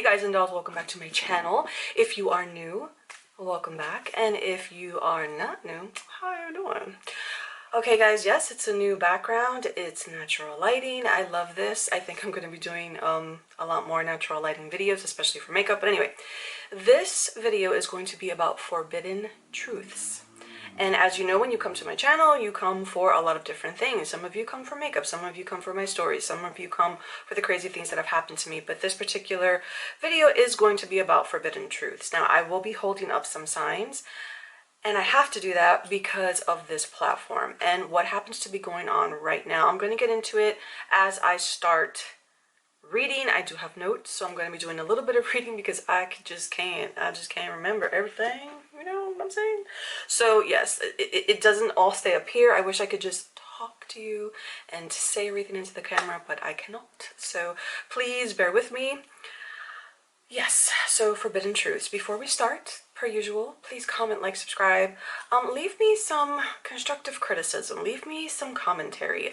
guys and dolls, welcome back to my channel. If you are new, welcome back, and if you are not new, how are you doing? Okay guys, yes, it's a new background. It's natural lighting. I love this. I think I'm going to be doing a lot more natural lighting videos, especially for makeup. But anyway, this video is going to be about forbidden truths. And as you know, when you come to my channel, you come for a lot of different things. Some of you come for makeup, some of you come for my stories, some of you come for the crazy things that have happened to me. But this particular video is going to be about forbidden truths. Now, I will be holding up some signs, and I have to do that because of this platform and what happens to be going on right now. I'm going to get into it as I start reading. I do have notes, so I'm going to be doing a little bit of reading because I just can't remember everything, you know what I'm saying? So yes, it doesn't all stay up here. I wish I could just talk to you and say everything into the camera, but I cannot. So please bear with me. Yes, so forbidden truths. Before we start, per usual, please comment, like, subscribe. Leave me some constructive criticism. Leave me some commentary.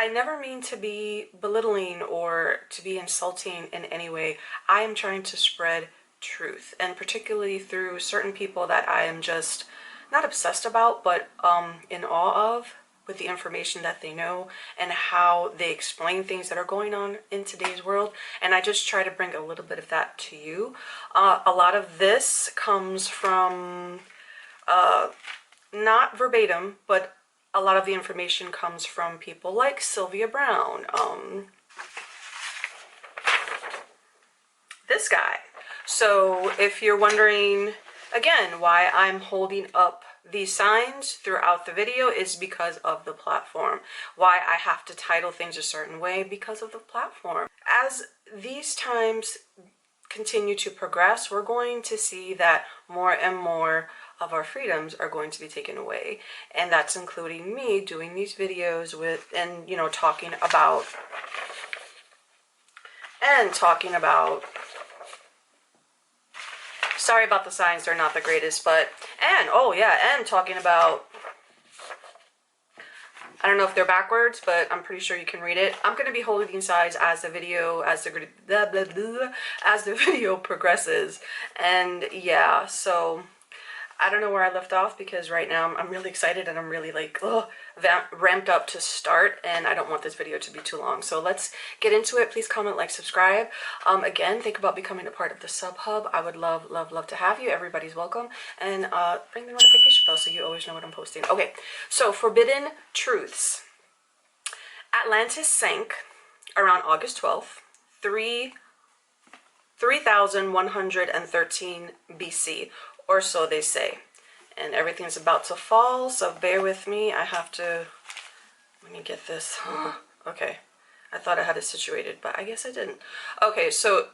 I never mean to be belittling or to be insulting in any way. I am trying to spread truth, and particularly through certain people that I am just not obsessed about, but in awe of, with the information that they know and how they explain things that are going on in today's world. And I just try to bring a little bit of that to you. A lot of this comes from, not verbatim, but a lot of the information comes from people like Sylvia Brown, this guy. So if you're wondering, again, why I'm holding up these signs throughout the video is because of the platform. Why I have to title things a certain way, because of the platform. As these times continue to progress, we're going to see that more and more of our freedoms are going to be taken away, and that's including me doing these videos with, and you know, talking about sorry about the signs, they're not the greatest, but and talking about, I don't know if they're backwards, but I'm pretty sure you can read it. I'm going to be holding these signs as the video progresses. And yeah, so I don't know where I left off, because right now I'm really excited and I'm really like ramped up to start, and I don't want this video to be too long. So let's get into it. Please comment, like, subscribe. Again, think about becoming a part of the sub hub. I would love to have you. Everybody's welcome. And ring the notification bell so you always know what I'm posting. Okay, so forbidden truths. Atlantis sank around August 12th, 3113 BC, or so they say, and everything's about to fall, so bear with me. I have to, let me get this. Okay, I thought I had it situated, but I guess I didn't. Okay, so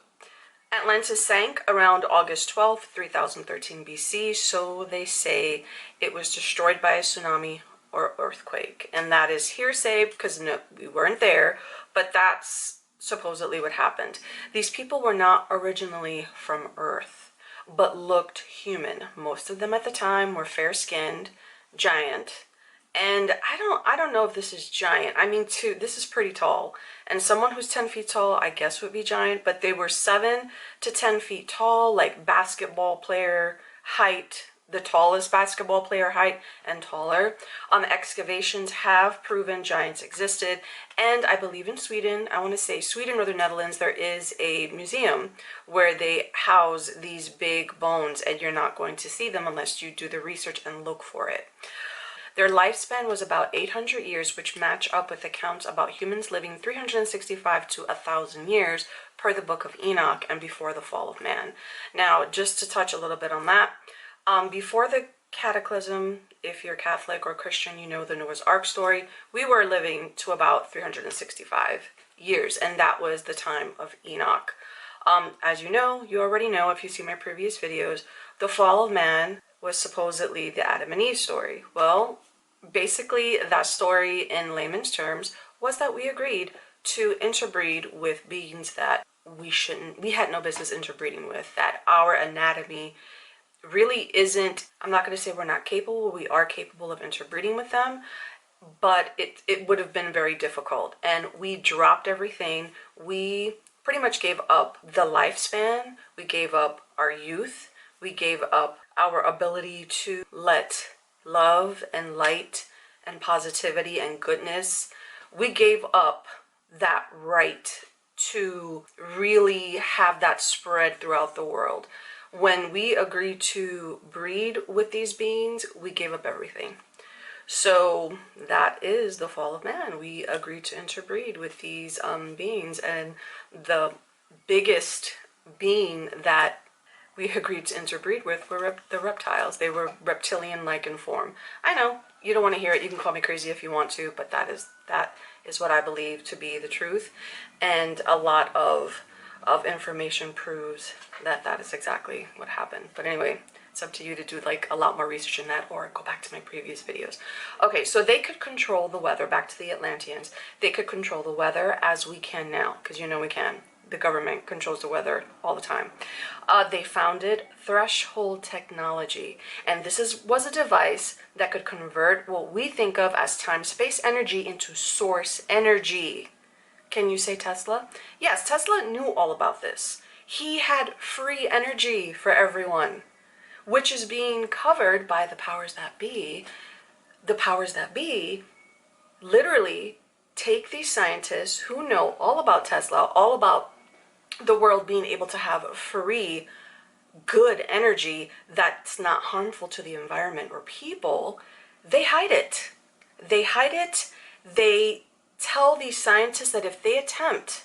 Atlantis sank around August 12th, 3013 BC, so they say. It was destroyed by a tsunami or earthquake, and that is hearsay because no, we weren't there, but that's supposedly what happened. These people were not originally from Earth, but looked human. Most of them at the time were fair-skinned, giant, and I don't know if this is giant. I mean, this is pretty tall, and someone who's 10 feet tall, I guess, would be giant, but they were 7 to 10 feet tall, like basketball player height, the tallest basketball player height and taller. Excavations have proven giants existed, and I believe in Sweden, I want to say Sweden or the Netherlands, there is a museum where they house these big bones, and you're not going to see them unless you do the research and look for it. Their lifespan was about 800 years, which match up with accounts about humans living 365 to 1,000 years per the Book of Enoch and before the fall of man. Now, just to touch a little bit on that, before the cataclysm, if you're Catholic or Christian, you know the Noah's Ark story, we were living to about 365 years, and that was the time of Enoch. As you know, you already know if you see my previous videos, the fall of man was supposedly the Adam and Eve story. Well, basically that story in layman's terms was that we agreed to interbreed with beings that we had no business interbreeding with, that our anatomy really isn't, I'm not going to say we're not capable, we are capable of interbreeding with them, but it would have been very difficult, and we dropped everything. We pretty much gave up the lifespan, we gave up our youth, we gave up our ability to let love and light and positivity and goodness, we gave up that right to really have that spread throughout the world. When we agreed to breed with these beings, we gave up everything. So that is the fall of man. We agreed to interbreed with these beings, and the biggest being that we agreed to interbreed with were the reptiles. They were reptilian-like in form. I know you don't want to hear it. You can call me crazy if you want to, but that is what I believe to be the truth, and a lot of information proves that that is exactly what happened. But anyway, it's up to you to do like a lot more research in that, or go back to my previous videos. Okay, so they could control the weather. Back to the Atlanteans. They could control the weather as we can now, because you know we can. The government controls the weather all the time. They founded threshold technology, and this was a device that could convert what we think of as time-space energy into source energy. Can you say Tesla? Yes, Tesla knew all about this. He had free energy for everyone, which is being covered by the powers that be. The powers that be literally take these scientists who know all about Tesla, all about the world being able to have free, good energy that's not harmful to the environment or people. They hide it. They hide it. They tell these scientists that if they attempt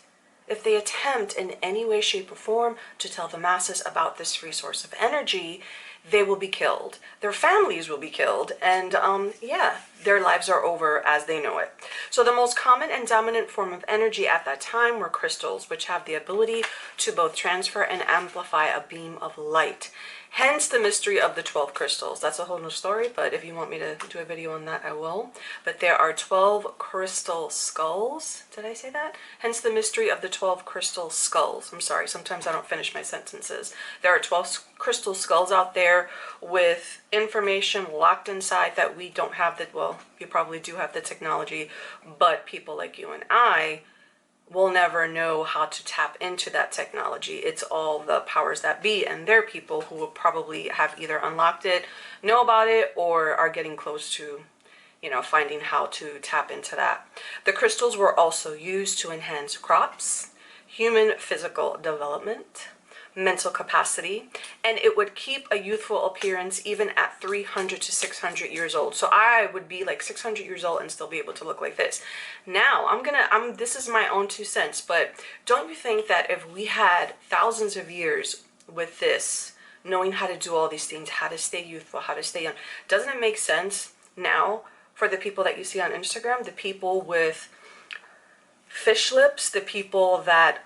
in any way, shape, or form to tell the masses about this free source of energy, they will be killed. Their families will be killed, and yeah, their lives are over as they know it. So the most common and dominant form of energy at that time were crystals, which have the ability to both transfer and amplify a beam of light. Hence the mystery of the 12 crystals. That's a whole new story, but if you want me to do a video on that, I will. But there are 12 crystal skulls. Did I say that? Hence the mystery of the 12 crystal skulls. I'm sorry, sometimes I don't finish my sentences. There are 12 crystal skulls out there with information locked inside that we don't have. That, well, you probably do have the technology, but people like you and I will never know how to tap into that technology. It's all the powers that be and their people who will probably have either unlocked it, know about it, or are getting close to, you know, finding how to tap into that. The crystals were also used to enhance crops, human physical development, mental capacity, and it would keep a youthful appearance even at 300 to 600 years old. So I would be like 600 years old and still be able to look like this. Now this is my own 2 cents, but don't you think that if we had thousands of years with this, knowing how to do all these things, how to stay youthful, how to stay young, doesn't it make sense now for the people that you see on Instagram, the people with fish lips, the people that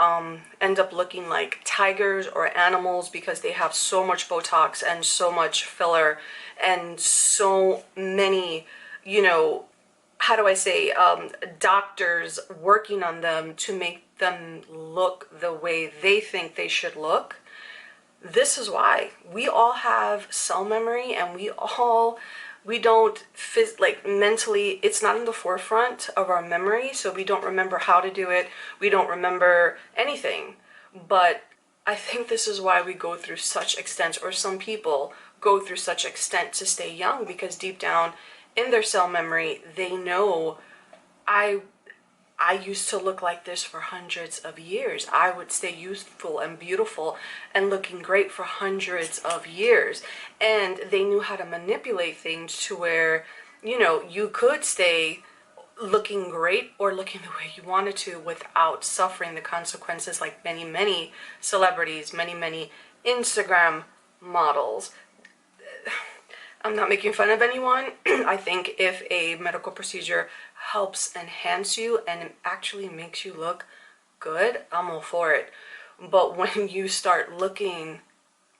end up looking like tigers or animals because they have so much Botox and so much filler and so many, you know, how do I say, doctors working on them to make them look the way they think they should look. This is why we all have cell memory, and we don't like mentally, it's not in the forefront of our memory, so we don't remember how to do it, we don't remember anything. But I think this is why we go through such extent, or some people go through such extent to stay young, because deep down in their cell memory they know, I used to look like this for hundreds of years. I would stay youthful and beautiful and looking great for hundreds of years. And they knew how to manipulate things to where, you know, you could stay looking great or looking the way you wanted to without suffering the consequences, like many, many celebrities, many Instagram models. I'm not making fun of anyone. I think if a medical procedure helps enhance you and it actually makes you look good, I'm all for it. But when you start looking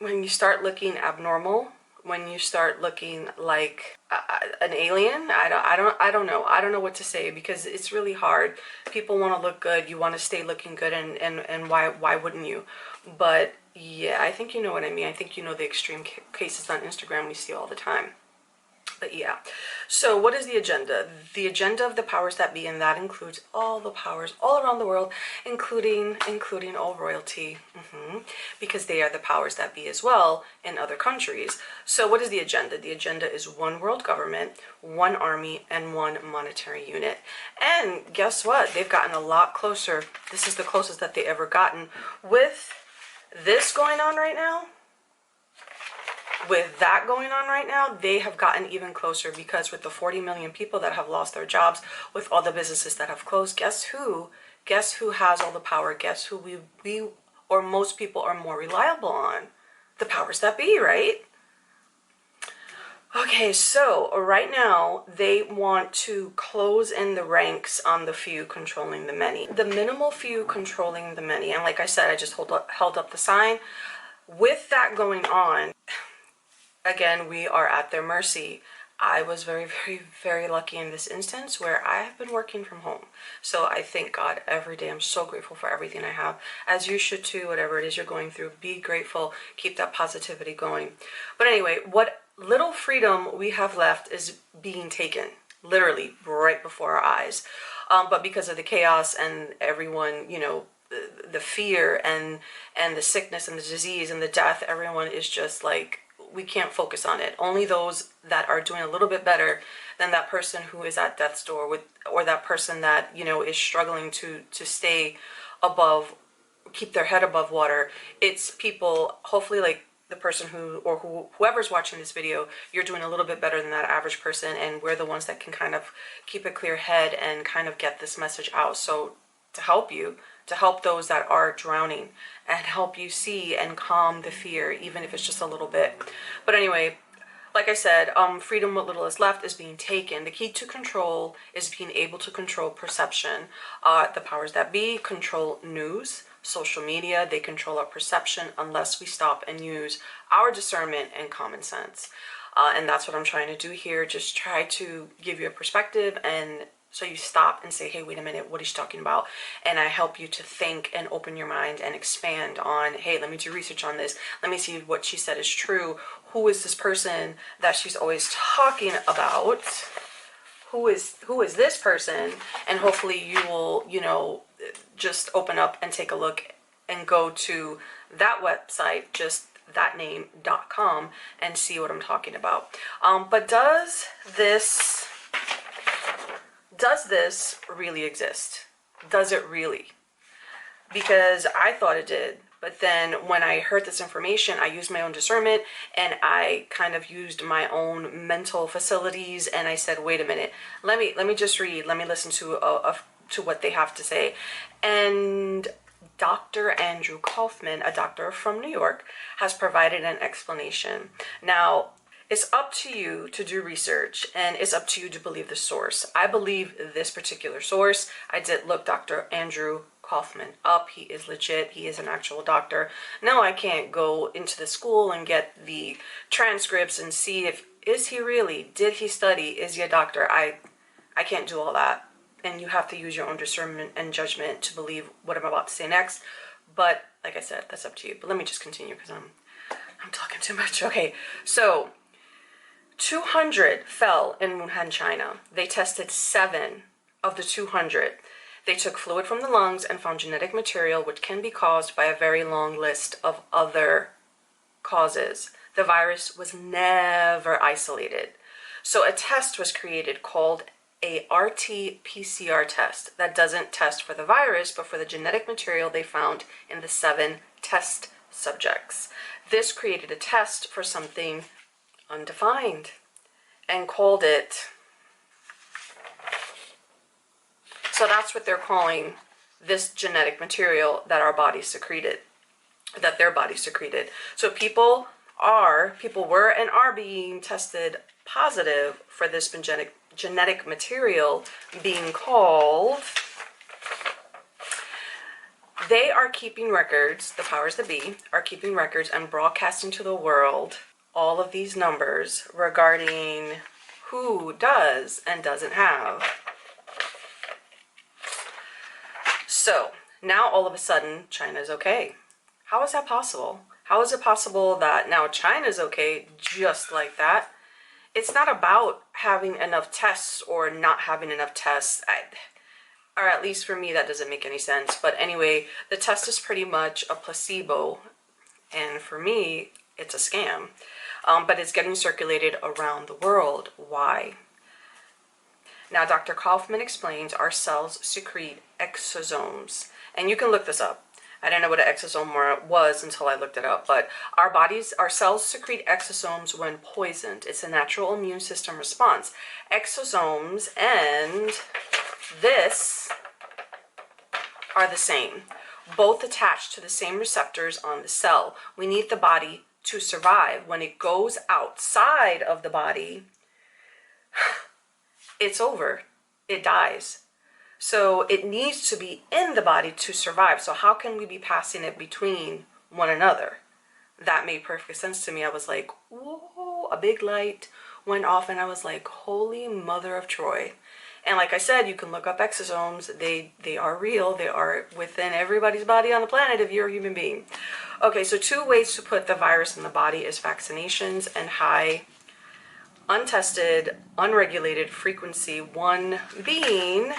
abnormal, when you start looking like an alien, I don't know what to say, because it's really hard. People want to look good, you want to stay looking good, and why wouldn't you? But yeah, I think you know what I mean. I think you know the extreme cases on Instagram we see all the time. But yeah, so what is the agenda? The agenda of the powers that be, and that includes all the powers all around the world, including all royalty, because they are the powers that be as well in other countries. So what is the agenda? The agenda is one world government, one army, and one monetary unit. And guess what? They've gotten a lot closer. This is the closest that they ever gotten. With this going on right now, with that going on right now, they have gotten even closer, because with the 40 million people that have lost their jobs, with all the businesses that have closed, guess who? Guess who has all the power? Guess who we or most people are more reliable on? The powers that be, right? Okay, so right now they want to close in the ranks on the few controlling the many. The minimal few controlling the many. And like I said, I just held up the sign. With that going on, again, we are at their mercy. I was very, very, very lucky in this instance where I have been working from home. So I thank God every day. I'm so grateful for everything I have, as you should too. Whatever it is you're going through, be grateful, keep that positivity going. But anyway, what little freedom we have left is being taken, literally right before our eyes. But because of the chaos and everyone, you know, the fear and the sickness and the disease and the death, everyone is just like, we can't focus on it. Only those that are doing a little bit better than that person who is at death's door, with, or that person that, you know, is struggling to stay above, keep their head above water. It's people, hopefully, like the person whoever's watching this video, you're doing a little bit better than that average person, and we're the ones that can kind of keep a clear head and kind of get this message out. So to help you, to help those that are drowning, and help you see and calm the fear, even if it's just a little bit. But anyway, like I said, freedom, what little is left, is being taken. The key to control is being able to control perception. The powers that be control news, social media. They control our perception unless we stop and use our discernment and common sense. And that's what I'm trying to do here. Just try to give you a perspective, and so you stop and say, hey, wait a minute, what is she talking about? And I help you to think and open your mind and expand on, hey, let me do research on this. Let me see what she said is true. Who is this person that she's always talking about? Who is this person? And hopefully you will, you know, just open up and take a look and go to that website, just thatname.com, and see what I'm talking about. But does this really exist? Does it really? Because I thought it did, but then when I heard this information, I used my own discernment, and I kind of used my own mental facilities, and I said, wait a minute, let me just read, let me listen to what they have to say. And Dr. Andrew Kaufman, a doctor from New York, has provided an explanation. Now, it's up to you to do research, and it's up to you to believe the source. I believe this particular source. I did look Dr. Andrew Kaufman up. He is legit. He is an actual doctor. No, I can't go into the school and get the transcripts and see if, is he really, did he study, is he a doctor? I can't do all that. And you have to use your own discernment and judgment to believe what I'm about to say next. But like I said, that's up to you. But let me just continue, because I'm talking too much. Okay, so 200 fell in Wuhan, China. They tested 7 of the 200. They took fluid from the lungs and found genetic material which can be caused by a very long list of other causes. The virus was never isolated. So a test was created called a RT-PCR test that doesn't test for the virus, but for the genetic material they found in the 7 test subjects. This created a test for something undefined and called it, so that's what they're calling this genetic material that our bodies secreted, that their bodies secreted. So people were and are being tested positive for this genetic material being called, they are keeping records, the powers that be are keeping records and broadcasting to the world all of these numbers regarding who does and doesn't have. So now all of a sudden China's okay. How is that possible? How is it possible that now China's okay just like that, it's not about having enough tests or not having enough tests. Or at least for me, that doesn't make any sense. But anyway, the test is pretty much a placebo. And for me, it's a scam. But it's getting circulated around the world. Why? Now, Dr. Kaufman explains our cells secrete exosomes. And you can look this up. I didn't know what an exosome was until I looked it up. But our cells secrete exosomes when poisoned. It's a natural immune system response. Exosomes and this are the same. Both attached to the same receptors on the cell. We need the body to survive. When it goes outside of the body, it's over. It dies. So it needs to be in the body to survive. So how can we be passing it between one another? That made perfect sense to me. I was like, whoa, a big light went off and I was like, holy mother of Troy. And like I said, you can look up exosomes. They are real. They are within everybody's body on the planet if you're a human being. Okay, so 2 ways to put the virus in the body is vaccinations and high untested, unregulated frequency. One being...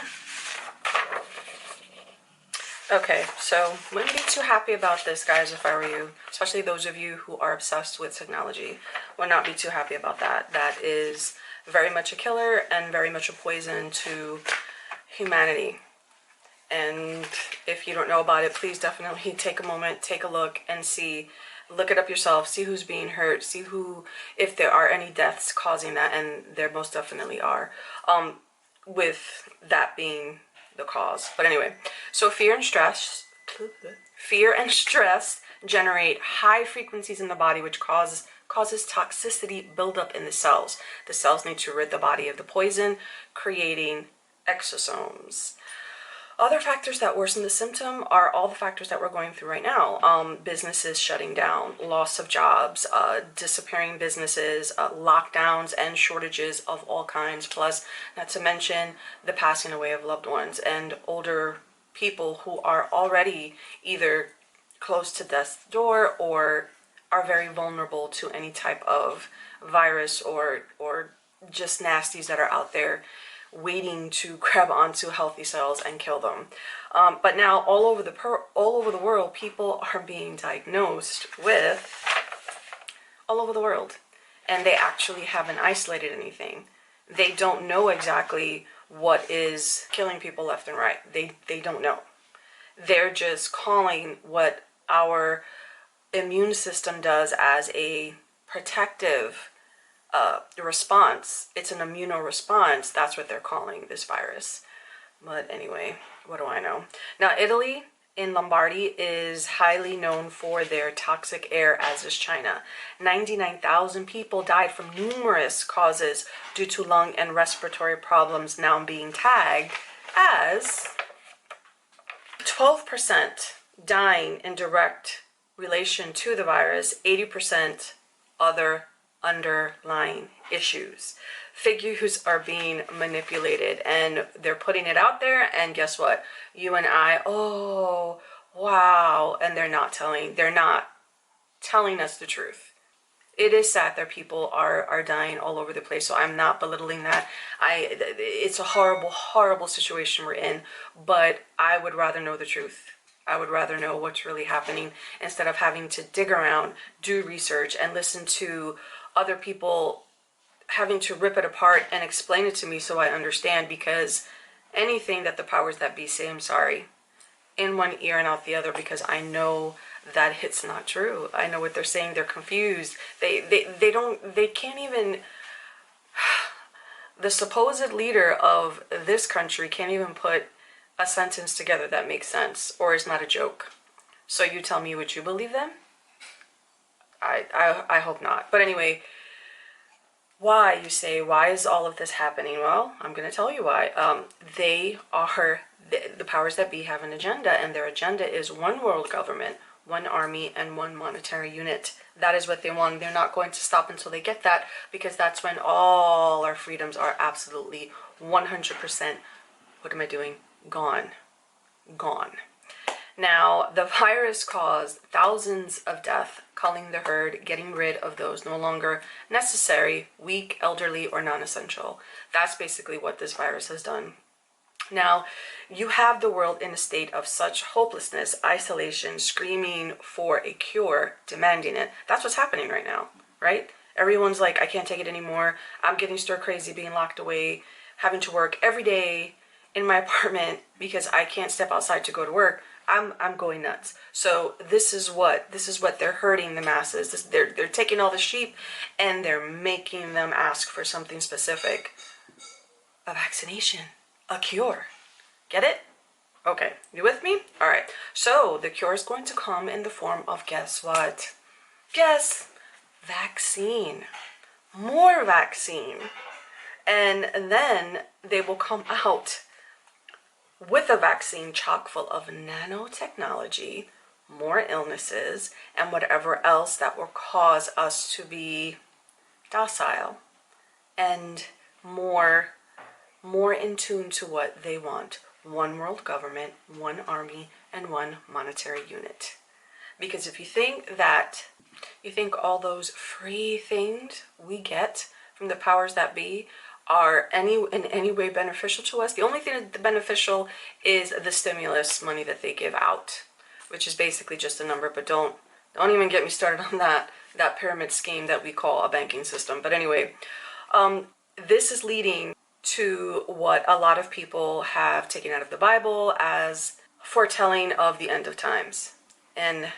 Okay, so wouldn't be too happy about this, guys, if I were you. Especially those of you who are obsessed with technology. Would not be too happy about that. That is very much a killer and very much a poison to humanity. And if you don't know about it, please definitely take a moment, take a look and see. Look it up yourself, see who's being hurt, see who, if there are any deaths causing that, and there most definitely are, with that being the cause. But anyway, so fear and stress generate high frequencies in the body, which causes toxicity buildup in the cells. The cells need to rid the body of the poison, creating exosomes. Other factors that worsen the symptom are all the factors that we're going through right now. Businesses shutting down, loss of jobs, disappearing businesses, lockdowns and shortages of all kinds, plus not to mention the passing away of loved ones and older people who are already either close to death's door or are very vulnerable to any type of virus or just nasties that are out there waiting to grab onto healthy cells and kill them. But now all over the world, people are being diagnosed with all over the world, and they actually haven't isolated anything. They don't know exactly what is killing people left and right. They don't know. They're just calling what our immune system does as a protective response. It's an immunoresponse. That's what they're calling this virus. But anyway, what do I know? Now, Italy in Lombardy is highly known for their toxic air, as is China. 99,000 people died from numerous causes due to lung and respiratory problems, now being tagged as 12% dying in direct relation to the virus, 80% other underlying issues. Figures are being manipulated and they're putting it out there, and guess what? You and I, oh wow, and they're not telling us the truth. It is sad that people are dying all over the place, so I'm not belittling that. It's a horrible situation we're in, but I would rather know the truth. I would rather know what's really happening instead of having to dig around, do research, and listen to other people having to rip it apart and explain it to me so I understand, because anything that the powers that be say, I'm sorry, in one ear and out the other, because I know that it's not true. I know what they're saying. They're confused. They can't even, the supposed leader of this country can't even put a sentence together that makes sense or is not a joke. So you tell me, would you believe them? I hope not. But anyway, why, you say, why is all of this happening? Well, I'm going to tell you why. They are, the powers that be have an agenda, and their agenda is one world government, one army, and one monetary unit. That is what they want. They're not going to stop until they get that, because that's when all our freedoms are absolutely 100%, what am I doing? Gone. Now, the virus caused thousands of deaths, culling the herd, getting rid of those no longer necessary, weak, elderly, or non-essential. That's basically what this virus has done. Now, you have the world in a state of such hopelessness, isolation, screaming for a cure, demanding it. That's what's happening right now, right? Everyone's like, I can't take it anymore. I'm getting stir crazy, being locked away, having to work every day in my apartment because I can't step outside to go to work. I'm going nuts. So this is what they're hurting the masses. They're taking all the sheep and they're making them ask for something specific. A vaccination, a cure. Get it? Okay, you with me? All right. So the cure is going to come in the form of, guess what? Guess, vaccine. More vaccine. And then they will come out with a vaccine chock full of nanotechnology, more illnesses, and whatever else that will cause us to be docile and more in tune to what they want. One world government, one army, and one monetary unit. Because if you think all those free things we get from the powers that be are in any way beneficial to us, the only thing that's beneficial is the stimulus money that they give out, which is basically just a number. But don't even get me started on that pyramid scheme that we call a banking system. But anyway, this is leading to what a lot of people have taken out of the Bible as foretelling of the end of times. And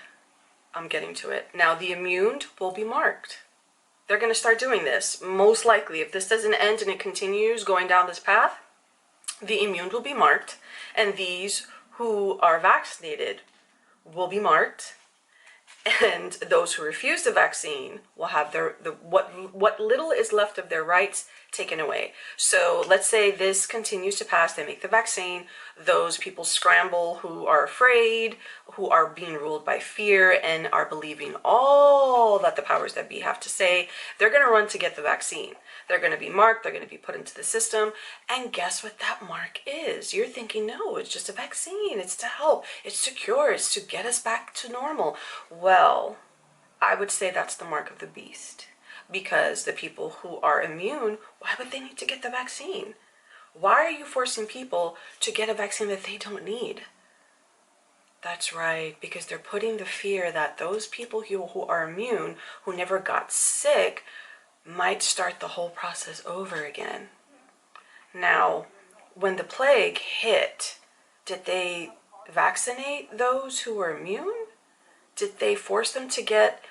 I'm getting to it. Now, the immune will be marked. They're going to start doing this. Most likely, if this doesn't end and it continues going down this path, the immune will be marked. And these who are vaccinated will be marked. And those who refuse the vaccine will have what little is left of their rights taken away. So let's say this continues to pass, they make the vaccine, those people scramble who are afraid, who are being ruled by fear and are believing all that the powers that be have to say, they're going to run to get the vaccine. They're going to be marked, they're going to be put into the system, and guess what that mark is? You're thinking, no, it's just a vaccine, it's to help, it's to cure, it's to get us back to normal. Well, I would say that's the mark of the beast, because the people who are immune, why would they need to get the vaccine? Why are you forcing people to get a vaccine that they don't need? That's right, because they're putting the fear that those people who are immune, who never got sick, might start the whole process over again. Now, when the plague hit, did they vaccinate those who were immune? Did they force them to get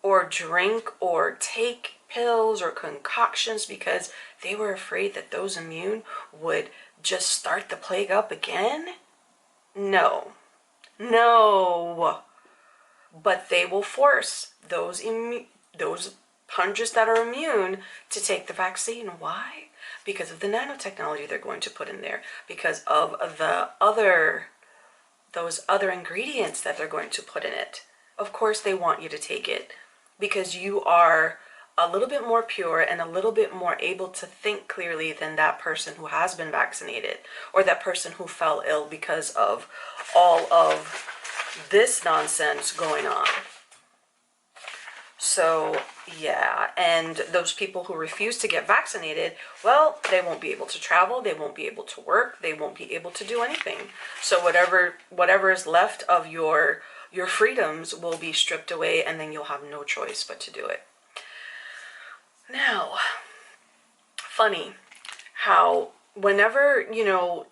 or drink or take pills or concoctions because they were afraid that those immune would just start the plague up again? No. But they will force those hundreds that are immune to take the vaccine. Why? Because of the nanotechnology they're going to put in there, because of those other ingredients that they're going to put in it. Of course they want you to take it because you are a little bit more pure and a little bit more able to think clearly than that person who has been vaccinated, or that person who fell ill because of all of this nonsense going on. So yeah, and those people who refuse to get vaccinated, well, they won't be able to travel, they won't be able to work, they won't be able to do anything. So whatever is left of your freedoms will be stripped away, and then you'll have no choice but to do it. Now, funny how whenever,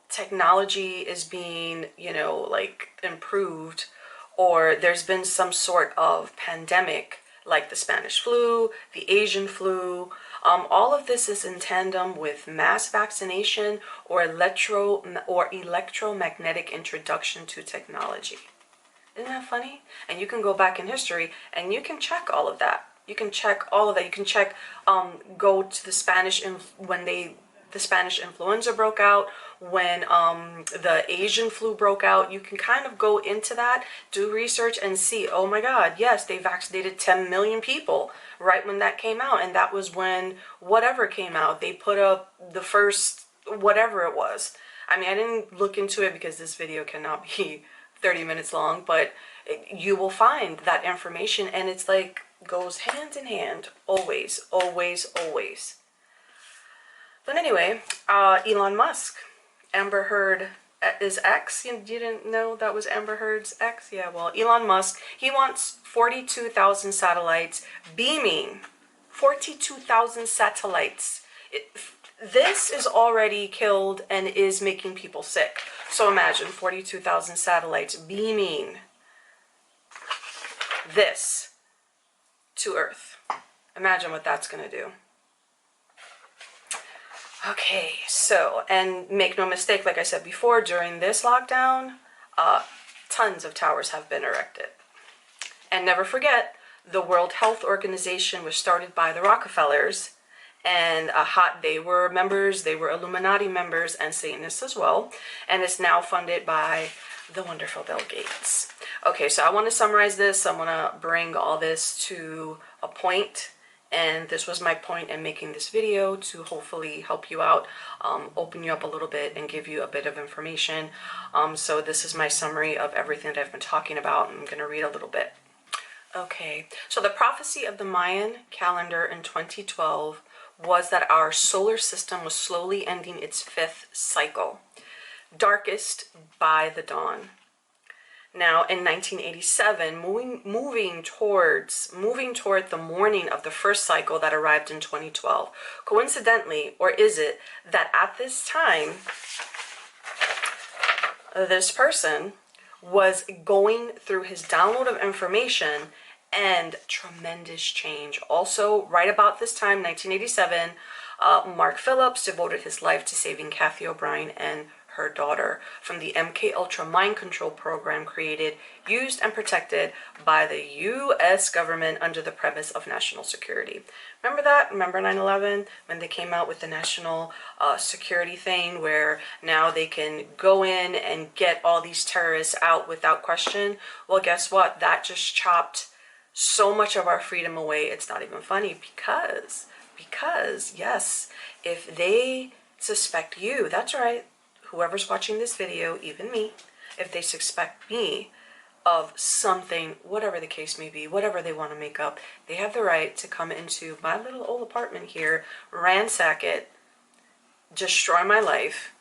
technology is being, like improved, or there's been some sort of pandemic, like the Spanish flu, the Asian flu, all of this is in tandem with mass vaccination or electromagnetic introduction to technology. Isn't that funny? And you can go back in history and you can check all of that. You can check all of that. You can check, go to the Spanish, when the Spanish influenza broke out, when the Asian flu broke out. You can kind of go into that, do research and see, oh my God, yes, they vaccinated 10 million people right when that came out. And that was when whatever came out, they put up the first, whatever it was. I mean, I didn't look into it because this video cannot be 30 minutes long, but you will find that information, and it's like goes hand in hand, always, always, always. But anyway, Elon Musk, Amber Heard is ex. You didn't know that was Amber Heard's ex? Yeah, well, Elon Musk, he wants 42,000 satellites beaming. 42,000 satellites. This is already killed and is making people sick. So imagine 42,000 satellites beaming this to Earth. Imagine what that's going to do. Okay, so, and make no mistake, like I said before, during this lockdown, tons of towers have been erected. And never forget, the World Health Organization was started by the Rockefellers, and they were members, they were Illuminati members and Satanists as well, and it's now funded by the wonderful Bill Gates. Okay, so I want to summarize this. I want to bring all this to a point. And this was my point in making this video, to hopefully help you out, open you up a little bit and give you a bit of information. So this is my summary of everything that I've been talking about. I'm going to read a little bit. Okay, so the prophecy of the Mayan calendar in 2012 was that our solar system was slowly ending its 5th cycle, darkest by the dawn. Now, in 1987, moving toward the morning of the first cycle that arrived in 2012. Coincidentally, or is it that at this time, this person was going through his download of information and tremendous change. Also, right about this time, 1987, Mark Phillips devoted his life to saving Kathy O'Brien and her daughter from the MK Ultra mind control program created, used, and protected by the U.S. government under the premise of national security. Remember that? Remember 9/11 when they came out with the national security thing, where now they can go in and get all these terrorists out without question? Well, guess what? That just chopped so much of our freedom away. It's not even funny, because yes, if they suspect you, that's right, whoever's watching this video, even me, if they suspect me of something, whatever the case may be, whatever they want to make up, they have the right to come into my little old apartment here, ransack it, destroy my life,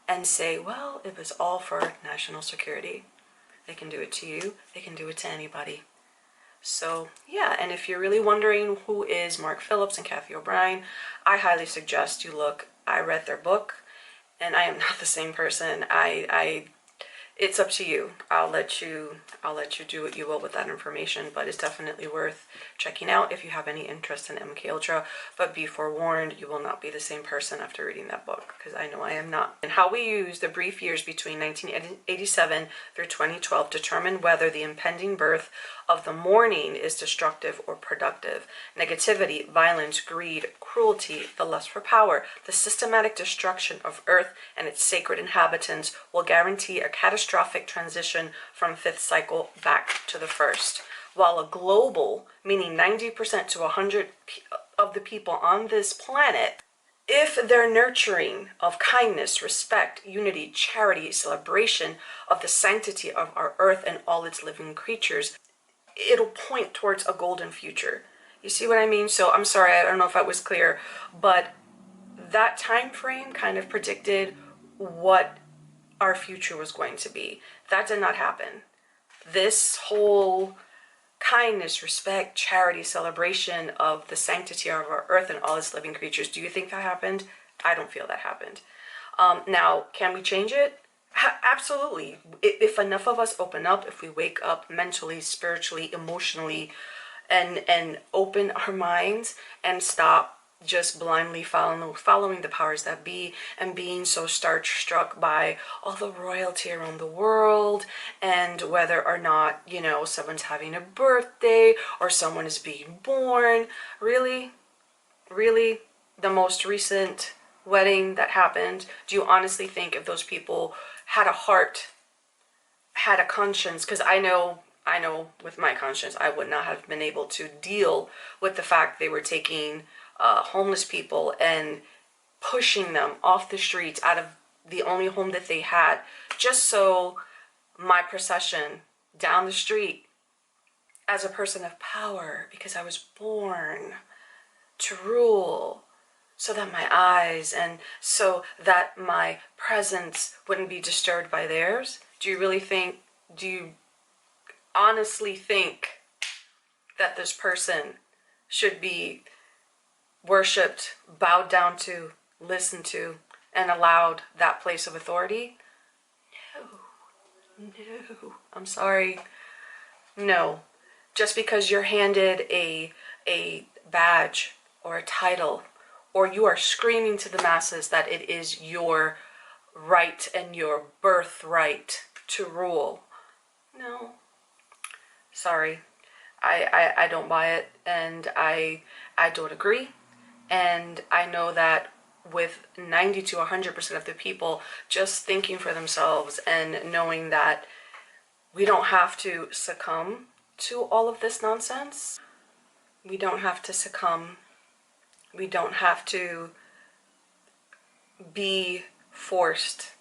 and say, well, it was all for national security. They can do it to you. They can do it to anybody. So yeah, and if you're really wondering who is Mark Phillips and Kathy O'Brien, I highly suggest you look. I read their book, and I am not the same person. It's up to you. I'll let you do what you will with that information, but it's definitely worth checking out if you have any interest in MK Ultra. But be forewarned, you will not be the same person after reading that book, because I know I am not. And how we use the brief years between 1987 through 2012 determine whether the impending birth of the morning is destructive or productive. Negativity, violence, greed, cruelty, the lust for power, the systematic destruction of Earth and its sacred inhabitants will guarantee a catastrophic transition from 5th cycle back to the 1st. While a global, meaning 90% to 100 of the people on this planet, if their nurturing of kindness, respect, unity, charity, celebration of the sanctity of our Earth and all its living creatures, it'll point towards a golden future. You see what I mean? So I'm sorry, I don't know if I was clear, but that time frame kind of predicted what our future was going to be. That did not happen. This whole kindness, respect, charity, celebration of the sanctity of our Earth and all its living creatures, do you think that happened? I don't feel that happened. Now, can we change it? Absolutely. If enough of us open up, if we wake up mentally, spiritually, emotionally, and open our minds and stop just blindly following the powers that be and being so starstruck by all the royalty around the world, and whether or not, you know, someone's having a birthday or someone is being born. Really, the most recent wedding that happened, do you honestly think if those people had a heart, had a conscience? Because I know with my conscience, I would not have been able to deal with the fact they were taking homeless people and pushing them off the streets out of the only home that they had, just so my procession down the street as a person of power, because I was born to rule, so that my eyes and so that my presence wouldn't be disturbed by theirs? Do you honestly think that this person should be worshipped, bowed down to, listened to, and allowed that place of authority? No, I'm sorry. No. Just because you're handed a badge or a title, or you are screaming to the masses that it is your right and your birthright to rule. No. Sorry. I don't buy it, and I don't agree. And I know that with 90 to 100% of the people just thinking for themselves and knowing that we don't have to succumb to all of this nonsense. We don't have to succumb. We don't have to be forced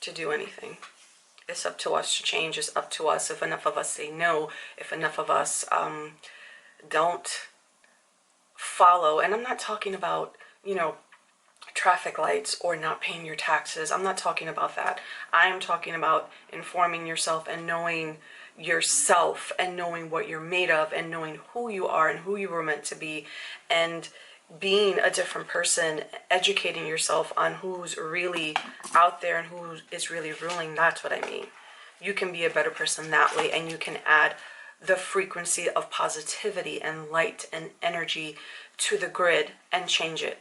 to do anything. It's up to us to change. It's up to us if enough of us say no, if enough of us don't follow. And I'm not talking about, traffic lights or not paying your taxes. I'm not talking about that. I am talking about informing yourself and knowing yourself and knowing what you're made of and knowing who you are and who you were meant to be, and being a different person, educating yourself on who's really out there and who is really ruling. That's what I mean. You can be a better person that way, and you can add the frequency of positivity and light and energy to the grid and change it.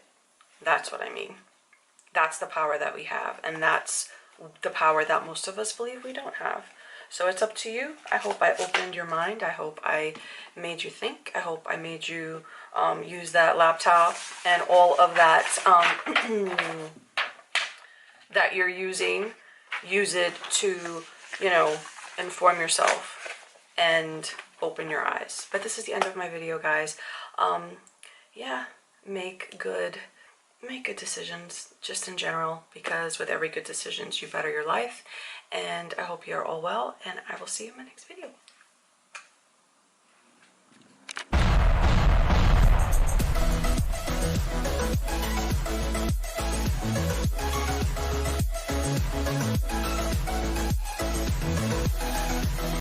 That's what I mean. That's the power that we have, and that's the power that most of us believe we don't have. So it's up to you. I hope I opened your mind. I hope I made you think. I hope I made you use that laptop and all of that that you're using. Use it to, inform yourself and open your eyes. But this is the end of my video, guys. Yeah, make good decisions just in general, because with every good decisions you better your life. And I hope you're all well, and I will see you in my next video.